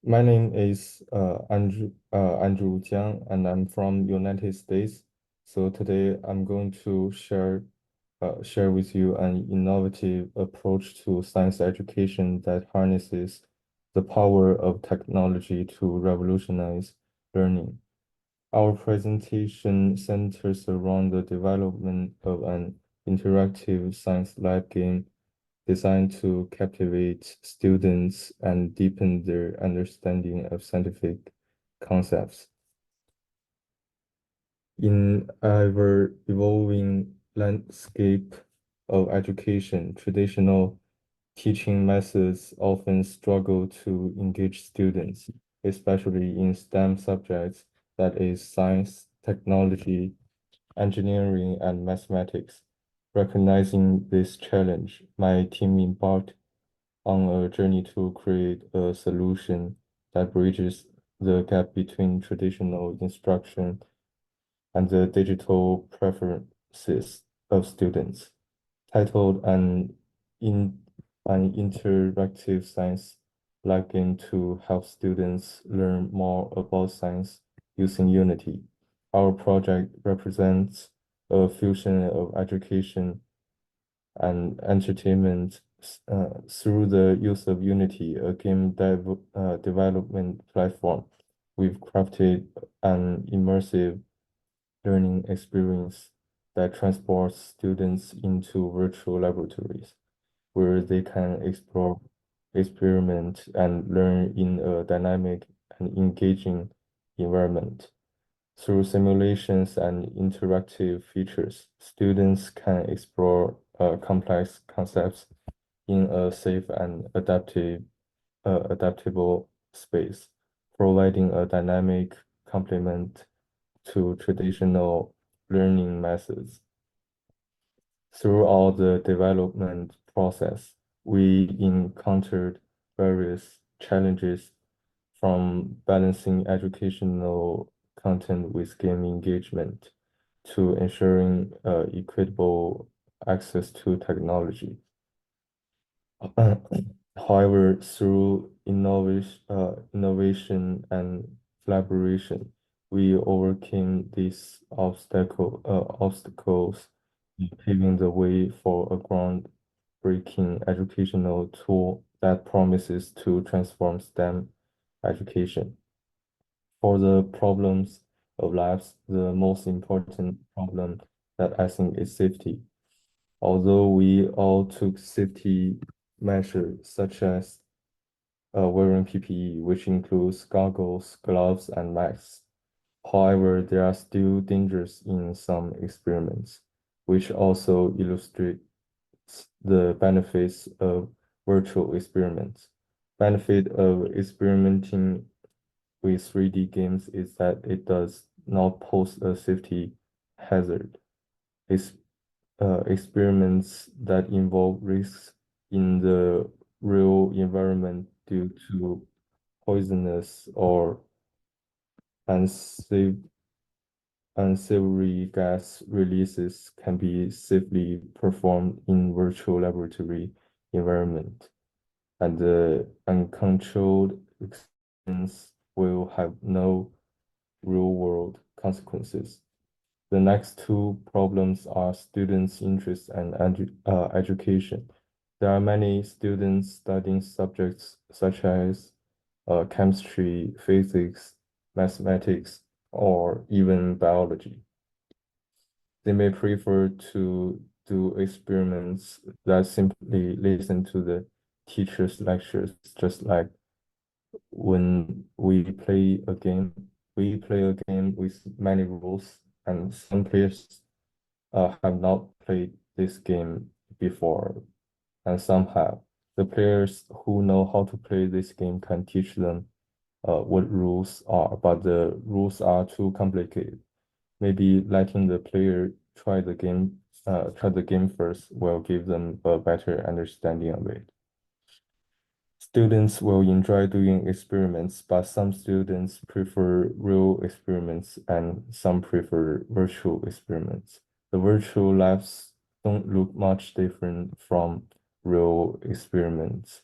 My name is Andrew Jiang, and I'm from United States. So today I'm going to share with you an innovative approach to science education that harnesses the power of technology to revolutionize learning. Our presentation centers around the development of an interactive science lab game designed to captivate students and deepen their understanding of scientific concepts. In our evolving landscape of education, traditional teaching methods often struggle to engage students, especially in STEM subjects, that is, science, technology, engineering, and mathematics. Recognizing this challenge, my team embarked on a journey to create a solution that bridges the gap between traditional instruction and the digital preferences of students. Titled in an interactive science lab game to help students learn more about science using Unity. Our project represents a fusion of education and entertainment through the use of Unity, a game development platform. We've crafted an immersive learning experience that transports students into virtual laboratories where they can explore, experiment, and learn in a dynamic and engaging environment. Through simulations and interactive features, students can explore complex concepts in a safe and adaptable space, providing a dynamic complement to traditional learning methods. Throughout the development process, we encountered various challenges from balancing educational content with game engagement to ensuring equitable access to technology. However, through innovation and collaboration, we overcame these obstacles, paving the way for a groundbreaking educational tool that promises to transform STEM education. For the problems of labs, the most important problem that I think is safety. Although we all took safety measures such as wearing PPE, which includes goggles, gloves, and masks. However, there are still dangers in some experiments, which also illustrates the benefits of virtual experiments. Benefit of experimenting with 3D games is that it does not pose a safety hazard. It's experiments that involve risks in the real environment due to poisonous or unsafe, unsavory gas releases can be safely performed in virtual laboratory environment, and the uncontrolled experience will have no real-world consequences. The next two problems are students' interest and education. There are many students studying subjects such as chemistry, physics, mathematics, or even biology. They may prefer to do experiments that simply listen to the teacher's lectures, just like when we play a game with many rules, and some players have not played this game before, and some have. The players who know how to play this game can teach them what rules are, but the rules are too complicated. Maybe letting the player try the game first will give them a better understanding of it. Students will enjoy doing experiments, but some students prefer real experiments and some prefer virtual experiments. The virtual labs don't look much different from real experiments,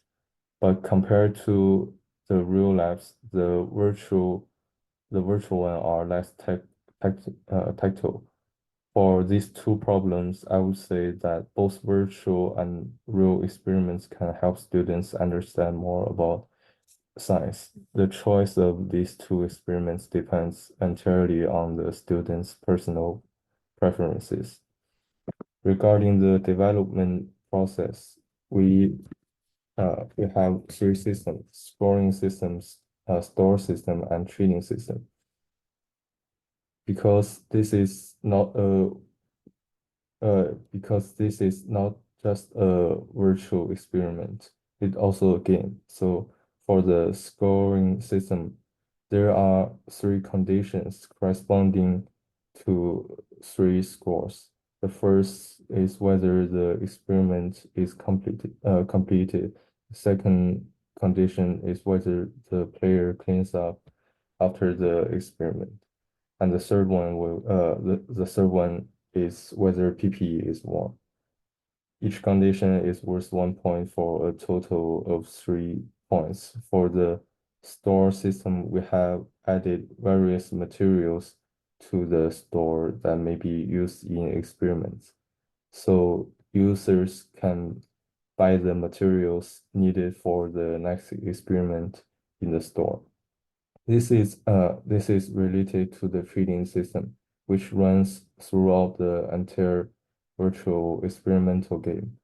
but compared to the real labs, the virtual one are less tactile. For these two problems, I would say that both virtual and real experiments can help students understand more about science. The choice of these two experiments depends entirely on the student's personal preferences. Regarding the development process, we have three systems: scoring systems, store system, and trading system. Because this is not a because this is not just a virtual experiment, it's also a game. So for the scoring system, there are three conditions corresponding to three scores. The first is whether the experiment is completed. The second condition is whether the player cleans up after the experiment. And the third one is whether PPE is worn. Each condition is worth 1 point for a total of 3 points. For the store system, we have added various materials to the store that may be used in experiments. So users can buy the materials needed for the next experiment in the store. This is related to the trading system, which runs throughout the entire virtual experimental game.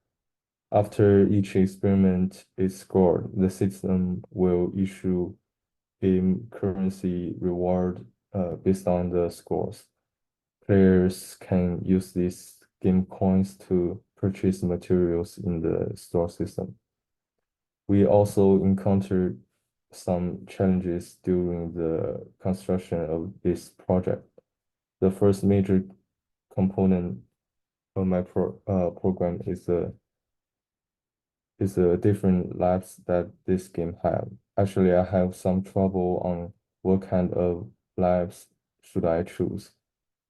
After each experiment is scored, the system will issue currency reward based on the scores. Players can use these game coins to purchase materials in the store system. We also encountered some challenges during the construction of this project. The first major component of my program is a different labs that this game have. Actually, I have some trouble on what kind of labs should I choose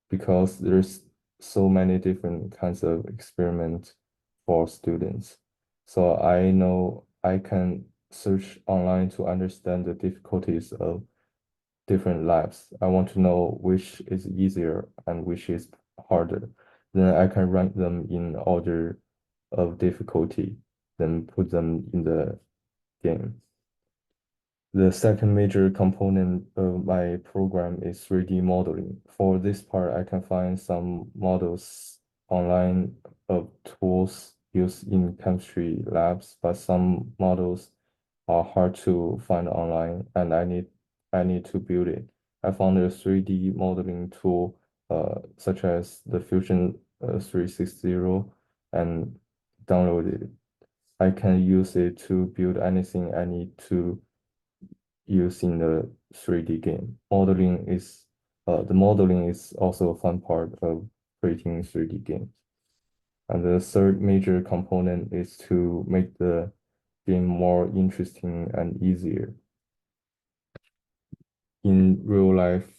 because there's so many different kinds of experiment for students. So I know I can search online to understand the difficulties of different labs. I want to know which is easier and which is harder. Then I can rank them in order of difficulty, then put them in the game. The second major component of my program is 3D modeling. For this part, I can find some models online of tools used in chemistry labs, but some models are hard to find online, and I need to build it. I found a 3D modeling tool, such as the Fusion 360, and downloaded it. I can use it to build anything I need to use in the 3D game. The modeling is also a fun part of creating 3D games. And the third major component is to make the game more interesting and easier. In real life,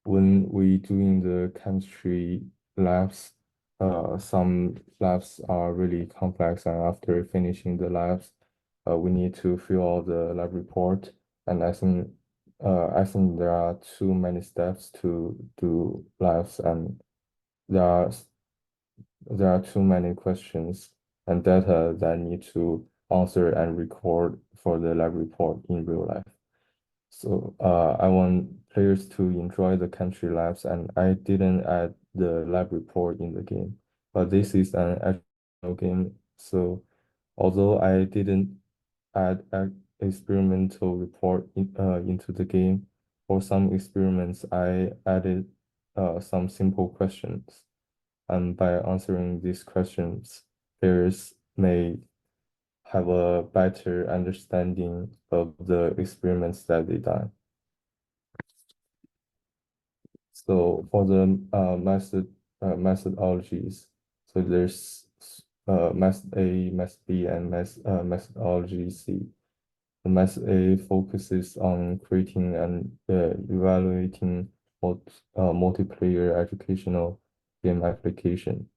when we doing the chemistry labs, some labs are really complex, and after finishing the labs, we need to fill out the lab report. And I think there are too many steps to do labs, and there are there are too many questions and data that need to answer and record for the lab report in real life. So I want players to enjoy the country labs, and I didn't add the lab report in the game. But this is an actual game, so although I didn't add an experimental report into the game, for some experiments I added some simple questions. And by answering these questions, players may have a better understanding of the experiments that they done. So for the methodologies, so there's method A, method B, and methodology C. The method A focuses on creating and evaluating multiplayer educational game application.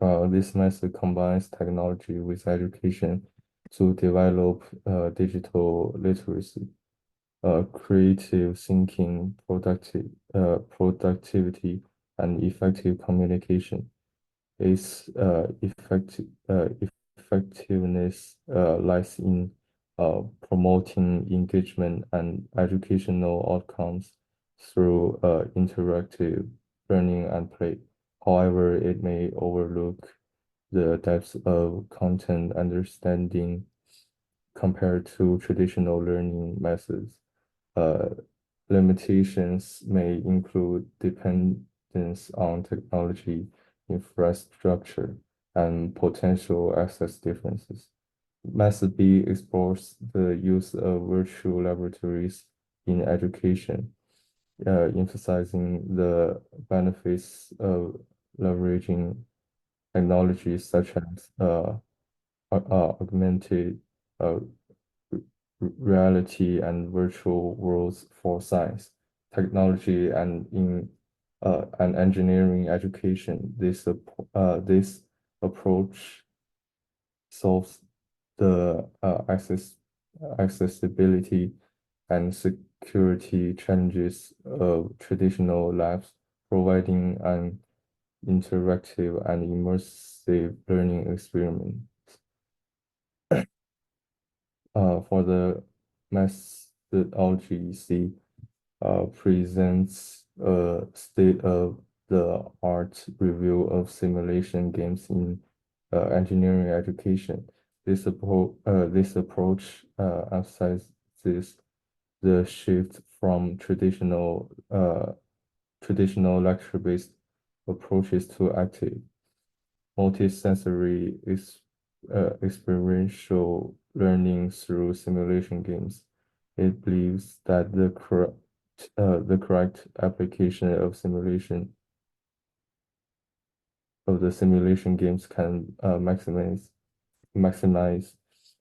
This method combines technology with education to develop digital literacy, creative thinking, productivity, and effective communication. Its effectiveness lies in promoting engagement and educational outcomes through interactive learning and play. However, it may overlook the depth of content understanding compared to traditional learning methods. Uh, Limitations may include dependence on technology, infrastructure, and potential access differences. Method B explores the use of virtual laboratories in education, emphasizing the benefits of leveraging technologies such as augmented uh, reality and virtual worlds for science, technology, and engineering education. This approach solves the accessibility and security challenges of traditional labs, providing an interactive and immersive learning experience. For the methodology, C presents a state-of-the-art review of simulation games in engineering education. This approach emphasizes the shift from traditional lecture-based approaches to active multisensory experiential learning through simulation games. It believes that the correct application of the simulation games can maximize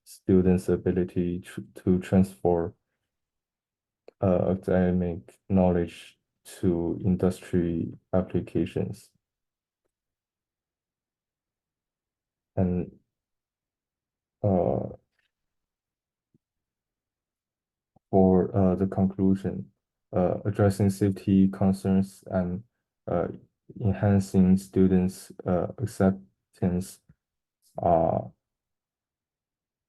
students' ability to transfer academic knowledge to industry applications. And uh, for the conclusion, addressing safety concerns and enhancing students' acceptance.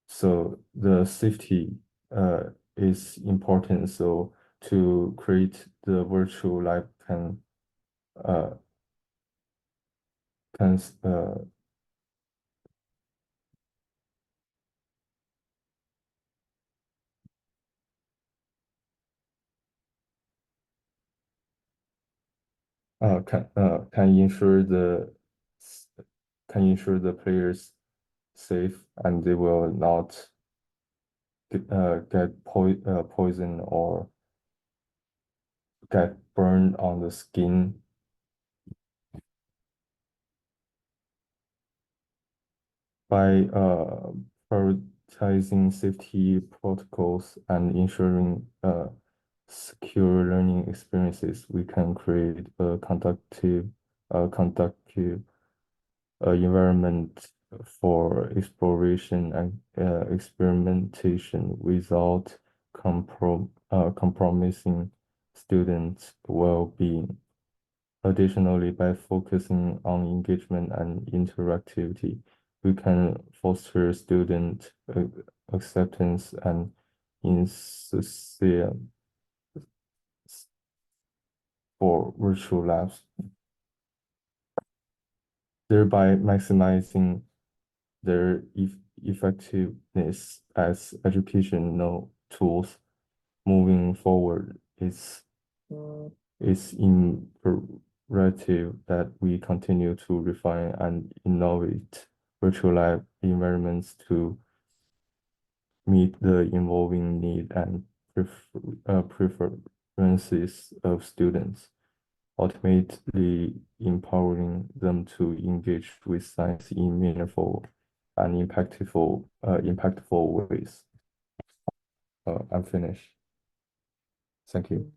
So the safety is important. So to create the virtual lab uh, can can ensure the players safe and they will not get poison or get burned on the skin by prioritizing safety protocols and ensuring secure learning experiences. We can create a conductive environment for exploration and experimentation without compromising students' well-being. Additionally, by focusing on engagement and interactivity, we can foster student acceptance and enthusiasm for virtual labs, thereby maximizing their effectiveness as educational tools. Moving forward, it's imperative that we continue to refine and innovate virtual lab environments to meet the evolving need and preferences of students, ultimately empowering them to engage with science in meaningful and impactful ways. I'm finished. Thank you.